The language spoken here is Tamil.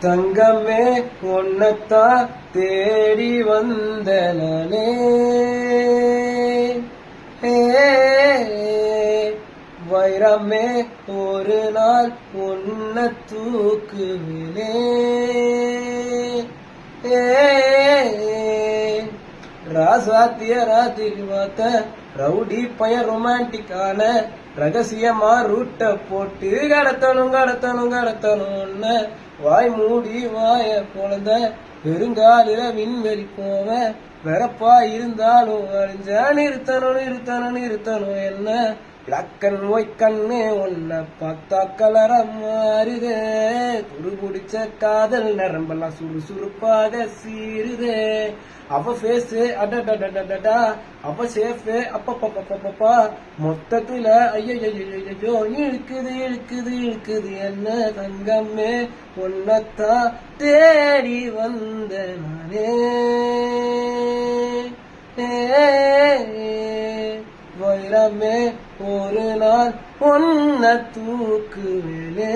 தங்கமே ஒன்னத்தா தேடி வந்தனே வைரமே ஒரு நாள் ஒன்ன தூக்குவிலே ராசாத்திய ராத்திரி பார்த்த ரவுடி பையன் ரொமான்டிக்கான ரகசியமா ரூட்ட போட்டு கடத்தணும் வாய் மூடி வாய குழந்த பெருங்காலில விண்வெளி போவ வெறப்பா இருந்தாலும் அழிஞ்சா நிறுத்தணும் என்ன பிளாக் அண்ட் ஒயிட் கண்ணு உன்னை பார்த்தா கலர மாறுதே துருபுடிச்ச காதல் நரம்பெல்லாம் சுறுசுறுப்பாக சீருதே அவ ஃபேஸ் அடடடடடா அவ சேஃபு அப்பப்பா மொத்தத்துல ஐயோ இழுக்குது என்ன தங்கமே ஒன்னத்தான் தேடி வந்த நானே வைரமே ஒரு நாள் ஒன்ன தூக்குவிலே